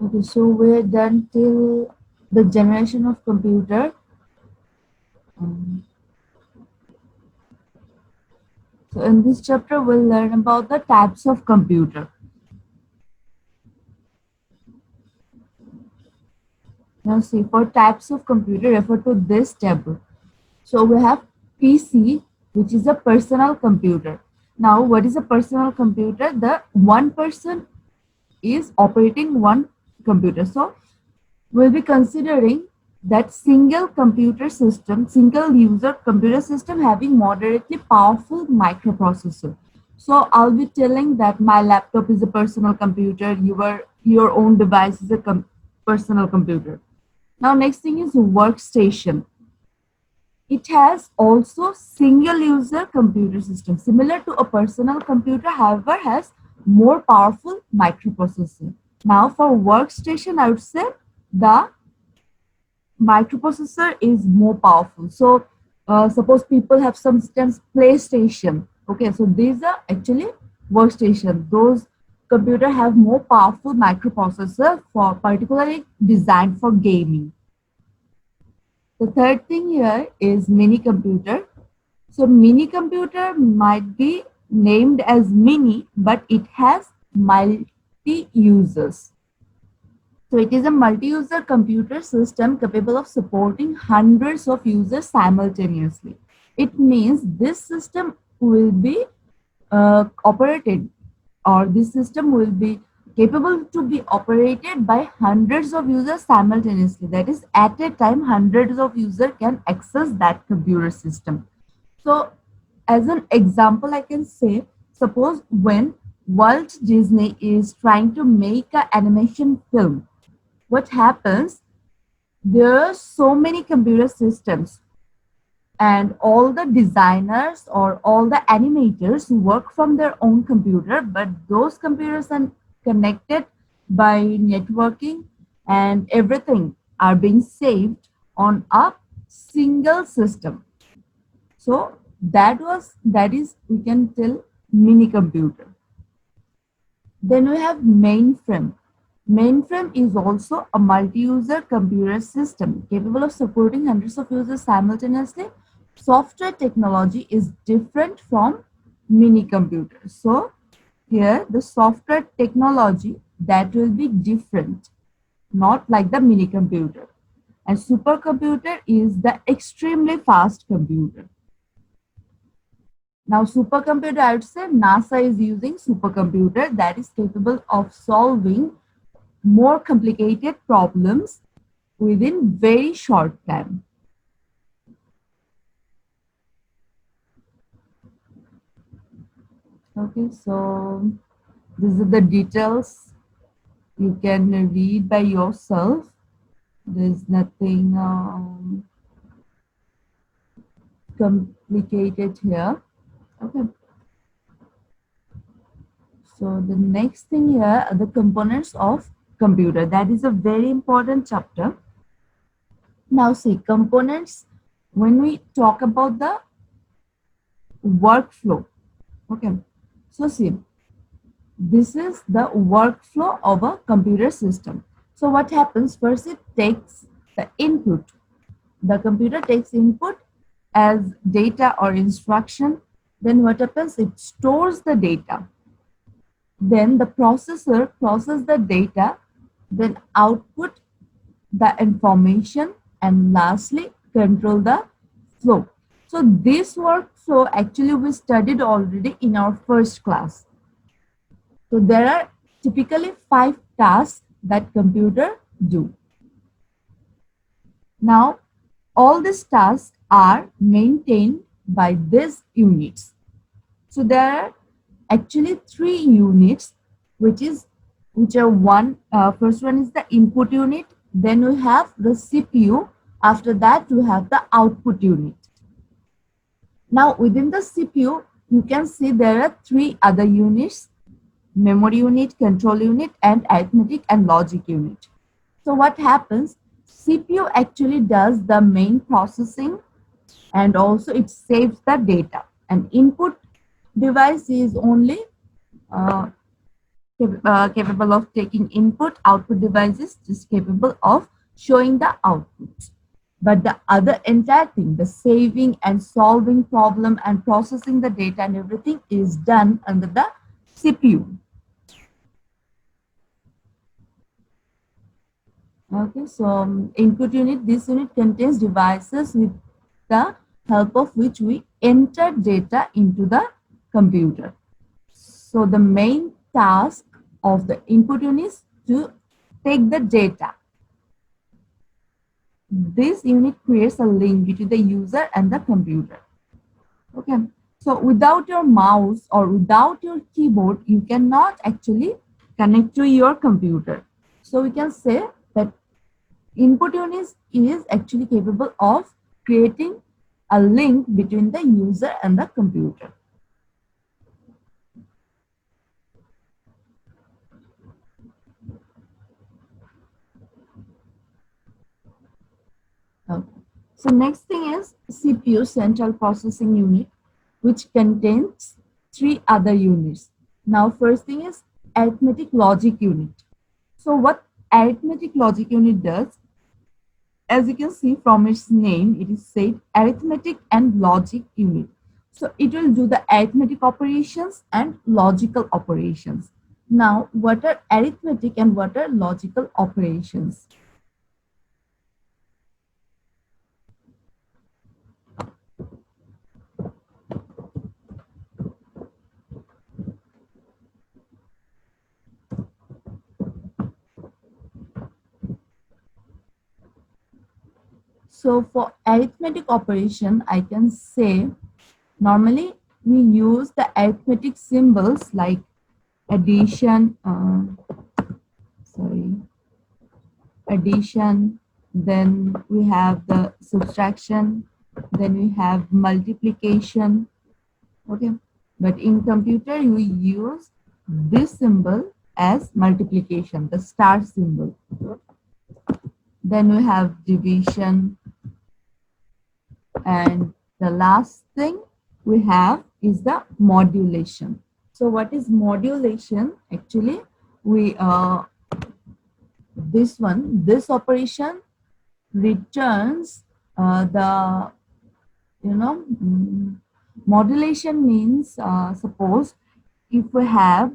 Okay, so we're done till the generation of computer. Um, so in this chapter, we'll learn about the types of computer. Now see, for types of computer, refer to this table. So we have PC, which is a personal computer. Now, what is a personal computer? The one person is operating one computer. So we'll be considering that single user computer system having moderately powerful microprocessor. So I'll be telling that my laptop is a personal computer, your own device is a personal computer. Now next thing is workstation. It has also single user computer system similar to a personal computer, however has more powerful microprocessor. Now for workstation, I would say the microprocessor is more powerful. So suppose people have sometimes PlayStation. Okay, so these are actually workstation. Those computer have more powerful microprocessor for particularly designed for gaming. The third thing here is mini computer. So mini computer might be named as mini, but it has multi users. So it is a multi-user computer system capable of supporting hundreds of users simultaneously. It means this system will be operated, or this system will be capable to be operated by hundreds of users simultaneously. That is, at a time, hundreds of users can access that computer system. So, as an example, I can say, suppose when Walt Disney is trying to make an animation film, what happens, there are so many computer systems, and all the designers or all the animators work from their own computer, but those computers are connected by networking, and everything are being saved on a single system. So that is we can tell mini computer. Then we have mainframe. Mainframe is also a multi-user computer system capable of supporting hundreds of users simultaneously. Software technology is different from mini computers. So here the software technology that will be different, not like the mini computer. And supercomputer is the extremely fast computer. Now, supercomputer, I would say NASA is using supercomputer that is capable of solving more complicated problems within very short time. Okay, so these are the details you can read by yourself. There's nothing complicated here. Okay, so the next thing here are the components of computer. That is a very important chapter. Now see, components, when we talk about the workflow, okay, so see, this is the workflow of a computer system. So what happens, first it takes the input. The computer takes input as data or instruction. Then what happens, it stores the data. Then the processor processes the data, then output the information, and lastly control the flow. So this workflow actually we studied already in our first class. So there are typically 5 tasks that computer do. Now all these tasks are maintained by these units. So there are actually 3 units, which is which are first one is the input unit, then we have the CPU, after that we have the output unit. Now within the CPU you can see there are 3 other units: memory unit, control unit, and arithmetic and logic unit. So what happens, CPU actually does the main processing, and also it saves the data, and input device is only uh, capable of taking input, output devices just capable of showing the output. But the other entire thing, the saving and solving problem and processing the data and everything is done under the CPU. Okay, so input unit, this unit contains devices with the help of which we enter data into the computer. So the main task of the input unit is to take the data. This unit creates a link between the user and the computer. Okay, so without your mouse or without your keyboard, you cannot actually connect to your computer. So we can say that input unit is actually capable of creating a link between the user and the computer. Okay. So next thing is CPU, central processing unit, which contains three other units. Now first thing is arithmetic logic unit. So what arithmetic logic unit does, as you can see from its name, it is said arithmetic and logic unit. So it will do the arithmetic operations and logical operations. Now, what are arithmetic and what are logical operations? So for arithmetic operation, I can say normally we use the arithmetic symbols like addition, addition, then we have the subtraction, then we have multiplication. Okay, but in computer we use this symbol as multiplication, the star symbol. Then we have division, and the last thing we have is the modulation. So what is modulation? Actually, we this operation returns the modulation means suppose if we have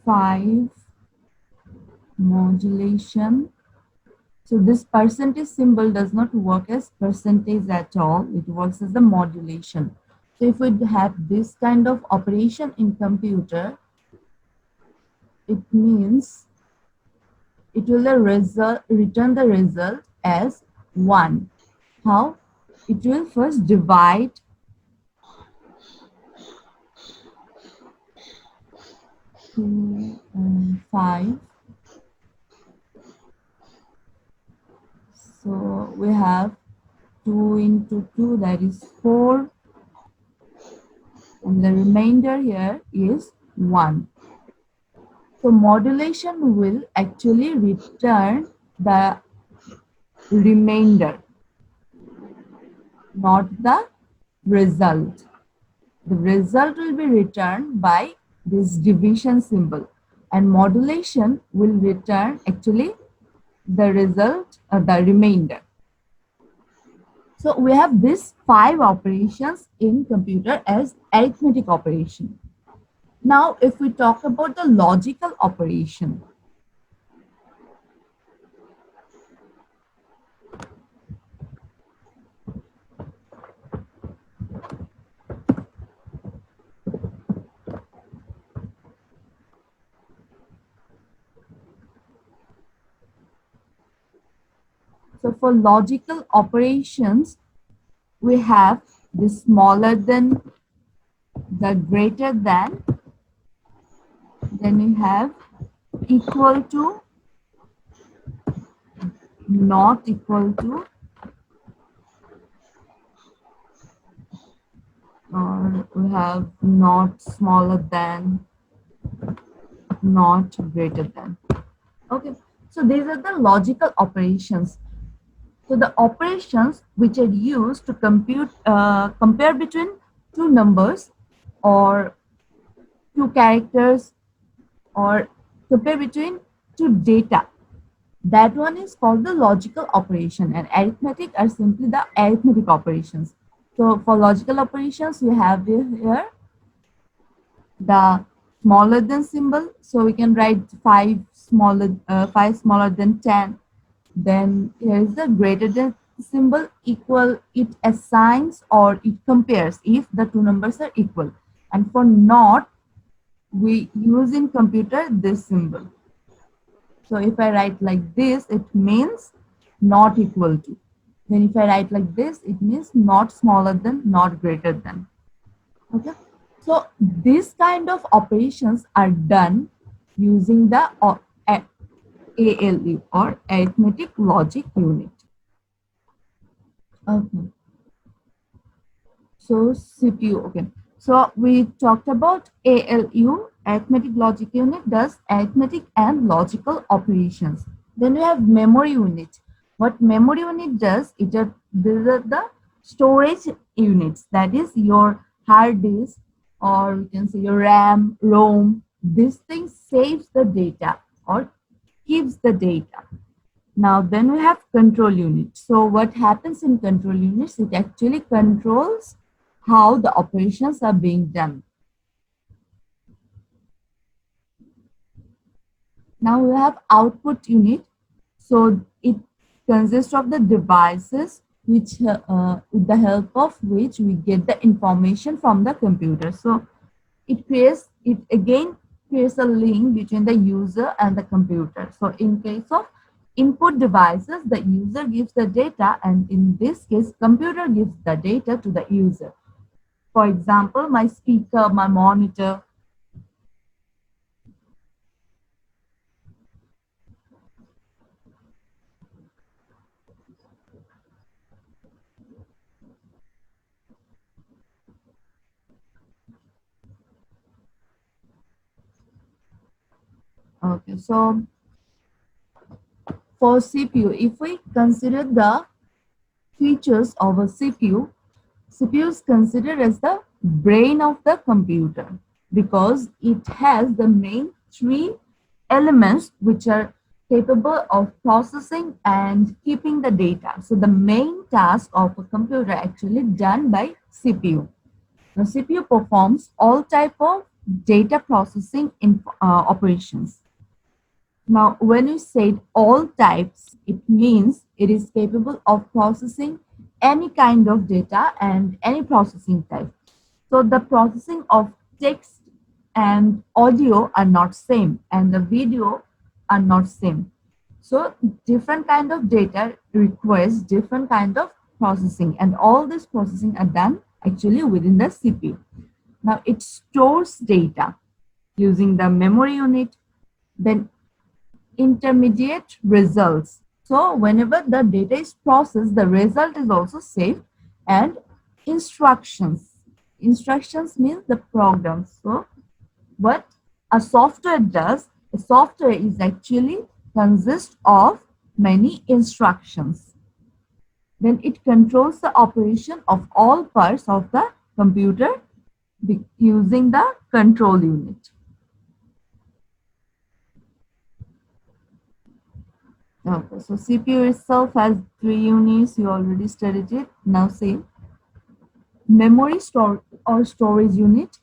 5 modulation. So this percentage symbol does not work as percentage at all. It works as the modulation. So if we have this kind of operation in computer, it means it will return the result as 1. How? It will first divide 2 and 5. So we have 2 into 2, that is 4. And the remainder here is 1. So modulation will actually return the remainder, not the result. The result will be returned by this division symbol, and modulation will return actually the result, the remainder. So we have these 5 operations in computer as arithmetic operation. Now, if we talk about the logical operation, so for logical operations, we have the smaller than, the greater than, then we have equal to, not equal to, or we have not smaller than, not greater than. Okay, so these are the logical operations. So the operations which are used to compare between two numbers or two characters or compare between two data, that one is called the logical operation, and arithmetic are simply the arithmetic operations. So for logical operations, we have here the smaller than symbol. So we can write 5 smaller than 10. Then here is the greater than symbol, equal, it assigns or it compares if the two numbers are equal. And for not, we use in computer this symbol. So if I write like this, it means not equal to. Then if I write like this, it means not smaller than, not greater than. Okay. So these kind of operations are done using the ALU or arithmetic logic unit. Okay. So CPU. Okay. So we talked about ALU, arithmetic logic unit, does arithmetic and logical operations. Then we have memory unit. What memory unit does, these are the storage units, that is your hard disk, or you can say your RAM, ROM. This thing saves the data or keeps the data. Now then we have control unit. So what happens in control units, it actually controls how the operations are being done. Now we have output unit. So it consists of the devices which with the help of which we get the information from the computer. So it again creates a link between the user and the computer. So in case of input devices, the user gives the data, and in this case, computer gives the data to the user. For example, my speaker, my monitor. Okay, so for CPU, if we consider the features of a CPU, CPU is considered as the brain of the computer because it has the main three elements which are capable of processing and keeping the data. So the main task of a computer actually done by CPU. Now CPU performs all type of data processing operations. Now, when you say all types, it means it is capable of processing any kind of data and any processing type. So the processing of text and audio are not same, and the video are not same. So different kind of data requires different kind of processing, and all this processing are done actually within the CPU. Now it stores data using the memory unit, then intermediate results. So whenever the data is processed, the result is also saved, and instructions. Instructions means the programs. So what a software does, a software is actually consists of many instructions. Then it controls the operation of all parts of the computer using the control unit. Okay, so CPU itself has three units. You already studied it. Now say memory store or storage unit.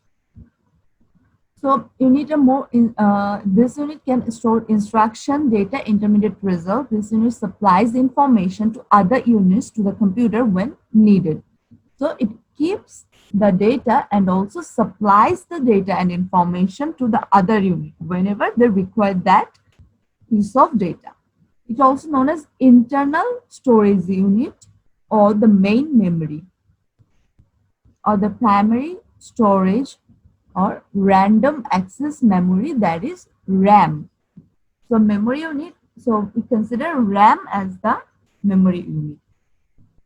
So you need a more this unit can store instruction, data, intermediate result. This unit supplies information to other units to the computer when needed. So it keeps the data and also supplies the data and information to the other unit whenever they require that piece of data. It's also known as internal storage unit or the main memory or the primary storage or random access memory, that is RAM. So memory unit, so we consider RAM as the memory unit.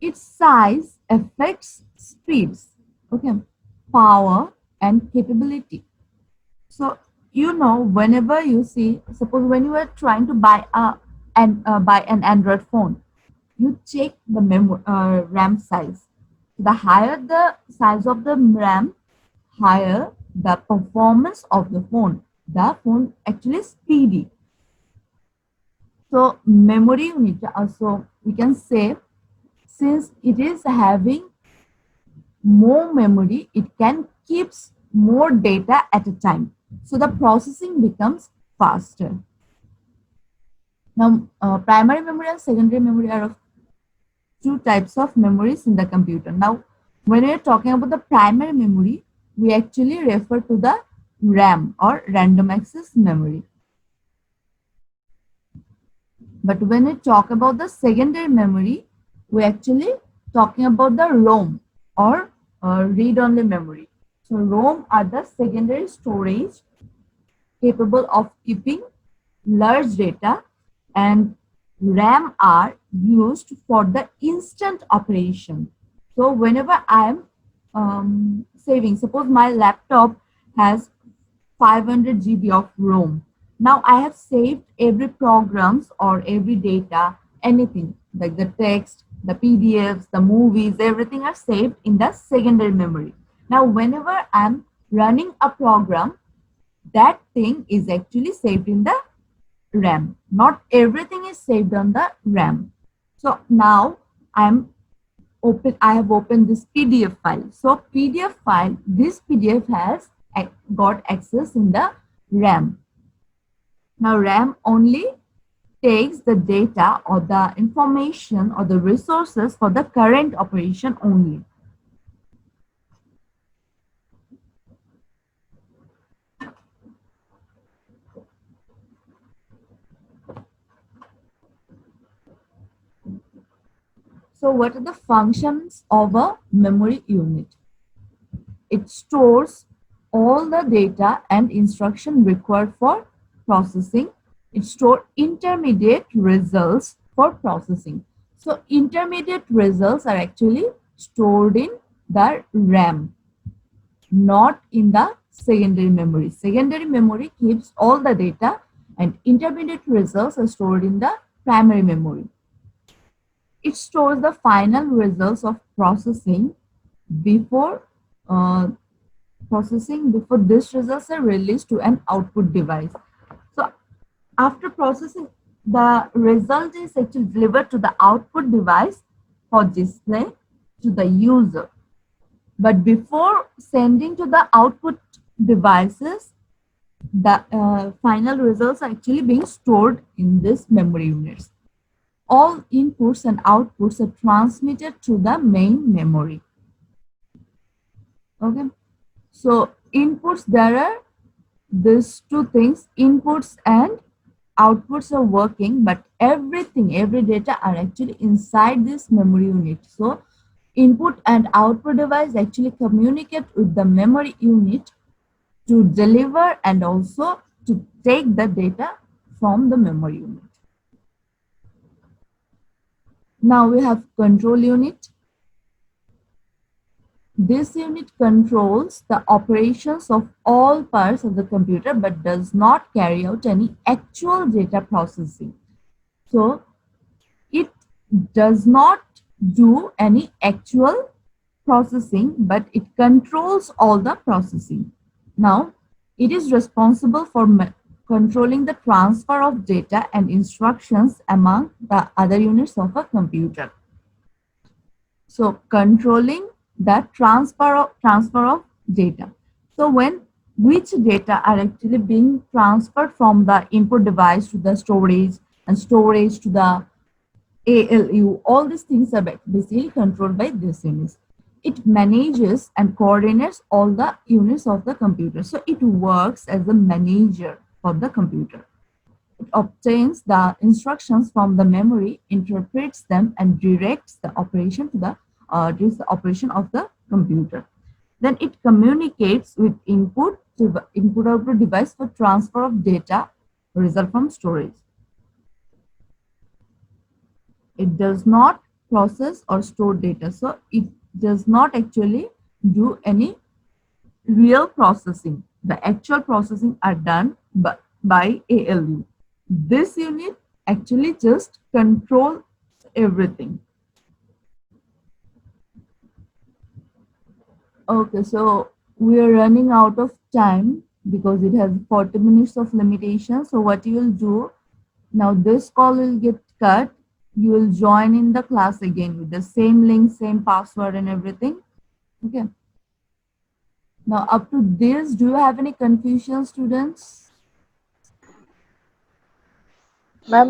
Its size affects speeds, okay, power and capability. So you know, whenever you see, suppose when you are trying to buy buy an Android phone, you check the RAM size. The higher the size of the RAM, higher the performance of the phone. The phone actually is speedy. So memory unit also we can say, since it is having more memory, it can keeps more data at a time. So the processing becomes faster. Now, primary memory and secondary memory are of two types of memories in the computer. Now, when we are talking about the primary memory, we actually refer to the RAM or random access memory. But when we talk about the secondary memory, we actually talking about the ROM or read-only memory. So ROM are the secondary storage capable of keeping large data, and RAM are used for the instant operation. So whenever I am saving, suppose my laptop has 500 GB of ROM. Now I have saved every programs or every data, anything like the text, the PDFs, the movies, everything are saved in the secondary memory. Now whenever I'm running a program, that thing is actually saved in the RAM. Not everything is saved on the RAM. So now I have opened this PDF file. So PDF file, this PDF has got access in the RAM. Now RAM only takes the data or the information or the resources for the current operation only. So what are the functions of a memory unit? It stores all the data and instruction required for processing. It stores intermediate results for processing. So intermediate results are actually stored in the RAM, not in the secondary memory. Secondary memory keeps all the data, and intermediate results are stored in the primary memory. It stores the final results of processing before these results are released to an output device. So after processing, the result is actually delivered to the output device for display to the user. But before sending to the output devices, the final results are actually being stored in this memory units. All inputs and outputs are transmitted to the main memory. Okay. So inputs, there are these two things, inputs and outputs are working, but everything, every data are actually inside this memory unit. So input and output device actually communicate with the memory unit to deliver and also to take the data from the memory unit. Now we have control unit. This unit controls the operations of all parts of the computer but does not carry out any actual data processing. So it does not do any actual processing, but it controls all the processing. Now it is responsible for controlling the transfer of data and instructions among the other units of a computer. So controlling the transfer of data. So which data are actually being transferred from the input device to the storage, and storage to the ALU, all these things are basically controlled by this unit. It manages and coordinates all the units of the computer. So it works as a manager for the computer. It obtains the instructions from the memory, interprets them, and directs the operation to the operation of the computer. Then it communicates with input to input-output device for transfer of data result from storage. It does not process or store data. So it does not actually do any real processing. The actual processing are done by ALU. This unit actually just control everything. Okay, so we are running out of time because it has 40 minutes of limitation. So what you will do now, this call will get cut. You will join in the class again with the same link, same password and everything. Okay. Now up to this, do you have any confusion, students? Ma'am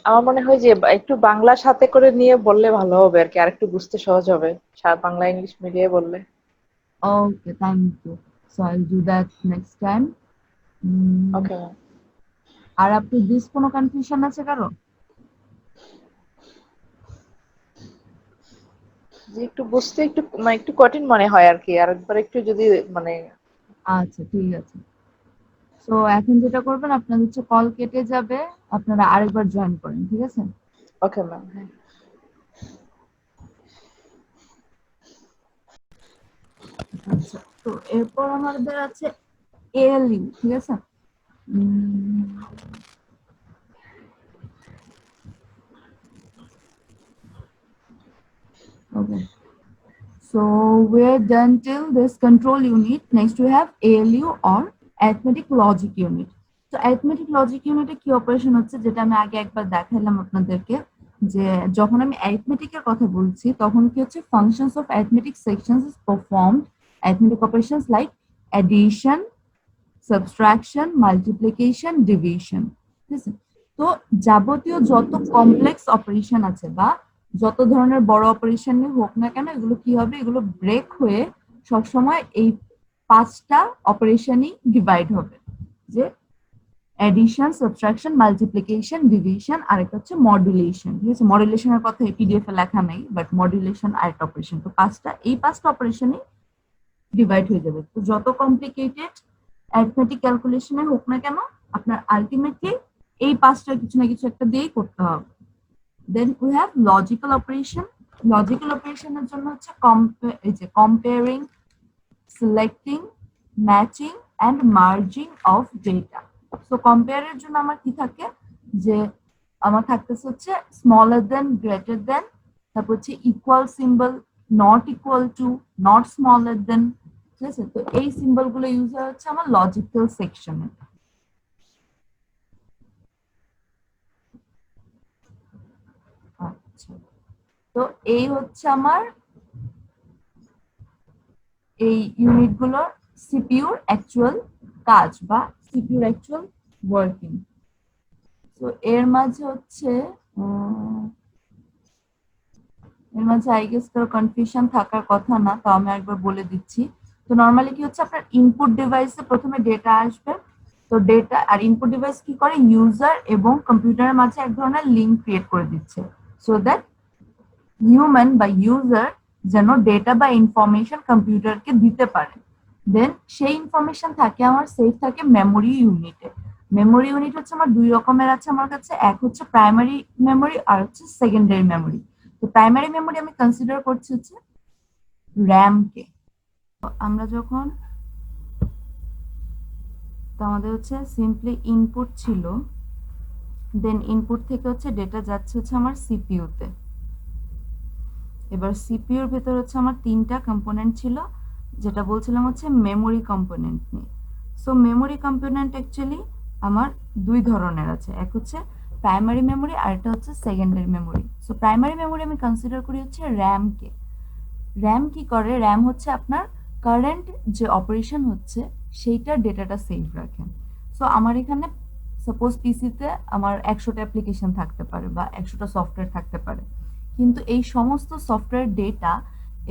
আমার মনে হয় যে একটু বাংলা সাথে করে নিয়ে বললে ভালো হবে আর কি, আর একটু বুঝতে সহজ হবে বাংলা ইংলিশ মিলিয়ে বললে। Okay, thank you. So I'll do that next time. Okay ma'am. আর up to this কোনো confusion আছে কারো? যে একটু বুঝতে একটু মানে একটু কঠিন মনে হয় আর কি, আর একবার একটু যদি মানে। আচ্ছা, ঠিক আছে। সো এখন যেটা করবেন, আপনার হচ্ছে কল কেটে যাবে, আপনারা আরেকবার জয়েন করেন, ঠিক আছে? Okay ma'am. হ্যাঁ। আচ্ছা, তো এরপর আমাদের আছে এএলইউ, ঠিক আছে? ওকে, so we're done till this control unit. Next we have ALU or arithmetic logic unit. তো arithmetic logic unit কি অপারেশন হচ্ছে, যেটা আমি আগে একবার দেখাইলাম আপনাদেরকে, যে যখন আমি arithmetic এর কথা বলছি তখন কি হচ্ছে, functions of arithmetic sections is performed, arithmetic operations like addition, subtraction, multiplication, division, ঠিক আছে? তো যাবতীয় যত কমপ্লেক্স অপারেশন আছে বা যত ধরনের বড় অপারেশনই হোক না কেন, এগুলো কি হবে, এগুলো ব্রেক হয়ে সবসময় এই 5টা অপারেশনই ডিভাইড হবে, যে এডিশন, সাবট্রাকশন, মাল্টিপ্লিকেশন, ডিভিশন, আর একটা হচ্ছে মডুলেশন, ঠিক আছে? মডুলেশনের কথা এই পিডিএফ এ লেখা নাই, বাট মডুলেশন আরেকটা অপারেশন। তো এই 5টা অপারেশনই ডিভাইড হয়ে যাবে। তো যত কমপ্লিকেটেড অ্যারিথমেটিক ক্যালকুলেশনে হোক না কেন, আপনার আলটিমেটলি এই 5টা কিছু না কিছু একটা দিয়েই করতে হবে। Then we have logical operation. Logical অপারেশনের জন্য হচ্ছে এই যে comparing, selecting, matching and merging of data. So কম্পেয়ারের জন্য আমার কি থাকে, যে আমার থাকতেছে হচ্ছে স্মলার দেন, গ্রেটার দেন, তারপর হচ্ছে equal symbol, not equal to, not smaller দেন, ঠিক আছে? তো এই সিম্বল গুলো ইউজ হয় হচ্ছে আমার লজিক্যাল সেকশনে। আচ্ছা, তো এই হচ্ছে আমার এই ইউনিটগুলোর সিপিইউর অ্যাকচুয়াল কাজ বা সিপিইউর অ্যাকচুয়াল ওয়ার্কিং। তো এর মাঝে হচ্ছে আই গেস কারো কনফিউশন থাকার কথা না, তো আমি একবার বলে দিচ্ছি। তো নর্মালি কি হচ্ছে, আপনার ইনপুট ডিভাইসে প্রথমে ডেটা আসবে। তো ডেটা আর ইনপুট ডিভাইস কি করে, ইউজার এবং কম্পিউটারের মাঝে এক ধরনের লিঙ্ক ক্রিয়েট করে দিচ্ছে, সো দ্যাট হিউম্যান বা ইউজার যেন ডেটা বা ইনফরমেশন কম্পিউটারকে দিতে পারে। দেন সেই ইনফরমেশন থাকে আমার সেভ থাকে মেমোরি ইউনিটে। মেমোরি ইউনিট হচ্ছে আমার 2 রকমের আছে আমার কাছে, এক হচ্ছে প্রাইমারি মেমোরি আর হচ্ছে সেকেন্ডারি মেমোরি। তো প্রাইমারি মেমোরি আমি কনসিডার করছি হচ্ছে র্যাম কে। আমরা যখন, তো আমাদের হচ্ছে সিম্পলি ইনপুট ছিল, দেন ইনপুট থেকে হচ্ছে ডেটা যাচ্ছে হচ্ছে আমার সিপিইউতে। এবার সিপিইউর ভেতর হচ্ছে আমার 3টা কম্পোনেন্ট ছিল, যেটা বলছিলাম হচ্ছে মেমোরি কম্পোনেন্ট নিয়ে। সো মেমোরি কম্পোনেন্ট অ্যাকচুয়ালি আমার 2 ধরনের আছে, এক হচ্ছে প্রাইমারি মেমোরি আর একটা হচ্ছে secondary memory. So primary memory আমি কনসিডার করি হচ্ছে র্যাম কে। র্যাম কি করে, র্যাম হচ্ছে আপনার কারেন্ট যে অপারেশন হচ্ছে সেইটার ডেটাটা সেভ রাখে। সো আমার এখানে সাপোজ পিসিতে আমার 100টা অ্যাপ্লিকেশন থাকতে পারে বা 100টা সফটওয়্যার থাকতে পারে, কিন্তু এই সমস্ত সফটওয়্যার ডেটা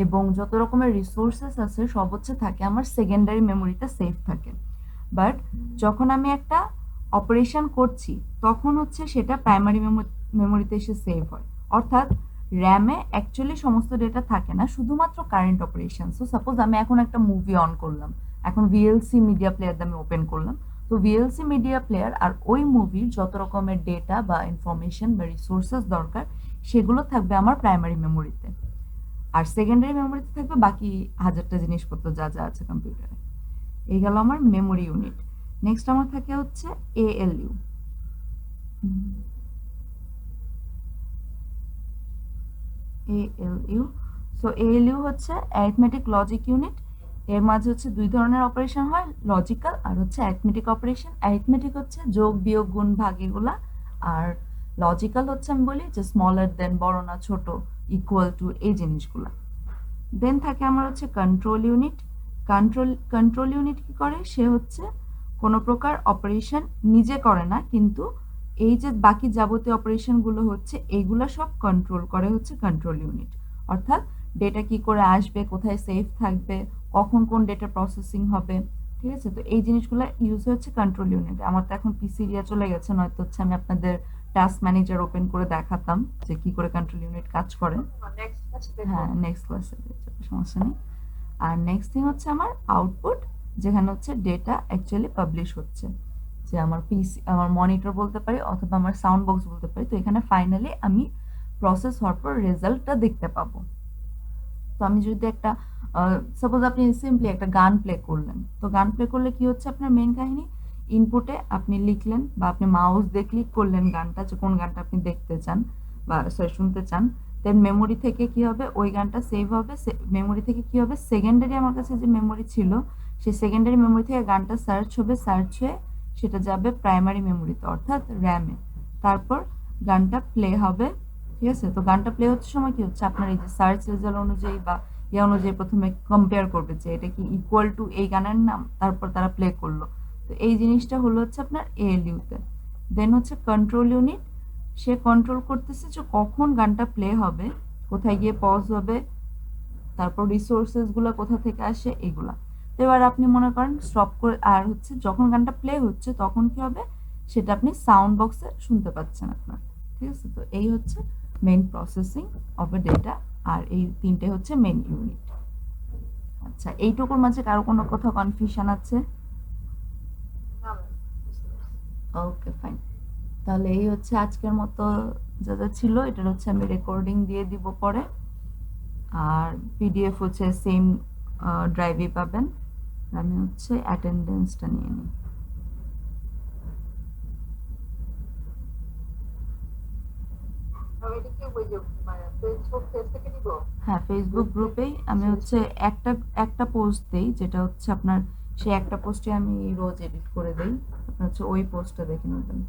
এবং যত রকমের রিসোর্সেস আছে সব হচ্ছে থাকে আমার সেকেন্ডারি মেমোরিতে সেভ থাকে। বাট যখন আমি একটা অপারেশন করছি তখন হচ্ছে সেটা প্রাইমারি মেমোরিতে এসে সেভ হয়। অর্থাৎ র্যামে অ্যাকচুয়ালি সমস্ত ডেটা থাকে না, শুধুমাত্র কারেন্ট অপারেশন। সো সাপোজ আমি এখন একটা মুভি অন করলাম, এখন ভিএলসি মিডিয়া প্লেয়ার আমি ওপেন করলাম, তো ভিএলসি মিডিয়া প্লেয়ার আর ওই মুভির যত রকমের ডেটা বা ইনফরমেশন বা রিসোর্সেস দরকার সেগুলো থাকবে আমার প্রাইমারি মেমোরিতে, আর সেকেন্ডারি মেমোরিতে থাকবে বাকি হাজারটা জিনিসপত্র যা যা আছে কম্পিউটারে। এই গেল আমার মেমোরি ইউনিট। নেক্সট আমার থাকে হচ্ছে এএলইউ। ALU। সো ALU হচ্ছে অ্যারিথমেটিক লজিক ইউনিট। এর মাঝে হচ্ছে দুই ধরনের অপারেশন হয়, লজিক্যাল আর হচ্ছে অ্যারিথমেটিক অপারেশন। অ্যারিথমেটিক হচ্ছে যোগ বিয়োগ গুণ ভাগ এগুলা, আর লজিক্যাল হচ্ছে আমি বলি যে স্মলার দেন, বড় না ছোট, ইকুয়াল টু, এই জিনিসগুলা। দেন থাকে আমার হচ্ছে কন্ট্রোল ইউনিট। কন্ট্রোল ইউনিট কি করে, সে হচ্ছে কোনো প্রকার অপারেশন নিজে করে না, কিন্তু এই যে বাকি যাবতীয় অপারেশনগুলো হচ্ছে এইগুলা সব কন্ট্রোল করে হচ্ছে কন্ট্রোল ইউনিট। অর্থাৎ ডেটা কি করে আসবে, কোথায় সেভ থাকবে, কখন কোন ডেটা প্রসেসিং হবে, ঠিক আছে। তো এই জিনিসগুলো ইউজ হচ্ছে কন্ট্রোল ইউনিট। আমার তো এখন পিসি এরিয়া চলে গেছে, নয়তো হচ্ছে আমি আপনাদের টাস্ক ম্যানেজার ওপেন করে দেখাতাম যে কি করে কন্ট্রোল ইউনিট কাজ করে। হ্যাঁ, নেক্সট ক্লাসে সমস্যা নেই। আর নেক্সট থিং হচ্ছে আমার আউটপুট, যেখানে হচ্ছে ডেটা অ্যাকচুয়ালি পাবলিশ হচ্ছে, যে আমার পিসি, আমার মনিটর বলতে পারি অথবা আমার সাউন্ড বক্স বলতে পারি। তো এখানে ফাইনালি আমি প্রসেস হওয়ার পর রেজাল্টটা দেখতে পাবো। তো আমি যদি একটা সাপোজ আপনি সিম্পলি একটা গান প্লে করলেন, তো গান প্লে করলে কি হচ্ছে, আপনার মেইন কাহিনী ইনপুটে আপনি লিখলেন বা আপনি মাউস দিয়ে ক্লিক করলেন গানটা, যে কোন গানটা আপনি দেখতে চান বা সরি শুনতে চান। দেন মেমোরি থেকে কি হবে, ওই গানটা সেভ হবে। মেমোরি থেকে কি হবে, সেকেন্ডারি আমার কাছে যে মেমোরি ছিল, সেই সেকেন্ডারি মেমোরি থেকে গানটা সার্চ হবে, সার্চ হয়ে সেটা যাবে প্রাইমারি মেমোরিতে অর্থাৎ র্যামে। তারপর গানটা প্লে হবে, ঠিক আছে। তো গানটা প্লে হচ্ছে সময় কি হচ্ছে, আপনার এই যে সার্চ রেজাল্ট অনুযায়ী বা ইয়ে অনুযায়ী প্রথমে কম্পেয়ার করবে যে এটা কি ইকুয়াল টু এই গানের নাম, তারপর তারা প্লে করলো। তো এই জিনিসটা হলো হচ্ছে আপনার এএলইউ-তে। দেন হচ্ছে কন্ট্রোল ইউনিট, সে কন্ট্রোল করতেছে যে কখন গানটা প্লে হবে, কোথায় গিয়ে পজ হবে, তারপর রিসোর্সেস গুলো কোথা থেকে আসে, এগুলা। তো এবার আপনি মনে করেন স্টপ করে, আর হচ্ছে যখন গানটা প্লে হচ্ছে তখন কি হবে, সেটা আপনি সাউন্ড বক্সে শুনতে পাচ্ছেন আপনার, ঠিক আছে। তো এই হচ্ছে main processing of a data, আর এই তিনটে হচ্ছে মেইন ইউনিট। আচ্ছা, এইটুকুর মাঝে কারো কোনো কোথাও কনফিউশন আছে? ওকে, ফাইন। তাহলে এই হচ্ছে আজকের মতো যা যা ছিল, এটার হচ্ছে আমি রেকর্ডিং দিয়ে দিব পরে, আর পিডিএফ হচ্ছে সেম ড্রাইভে পাবেন। আমি হচ্ছে অ্যাটেন্ডেন্সটা নিয়ে নিই। হ্যাঁ, ফেসবুক গ্রুপেই আমি হচ্ছে একটা একটা পোস্ট দেই, যেটা হচ্ছে আপনার সেই একটা পোস্টে আমি রোজ এডিট করে দেই। আপনার হচ্ছে ওই পোস্টটা দেখে নেবেন।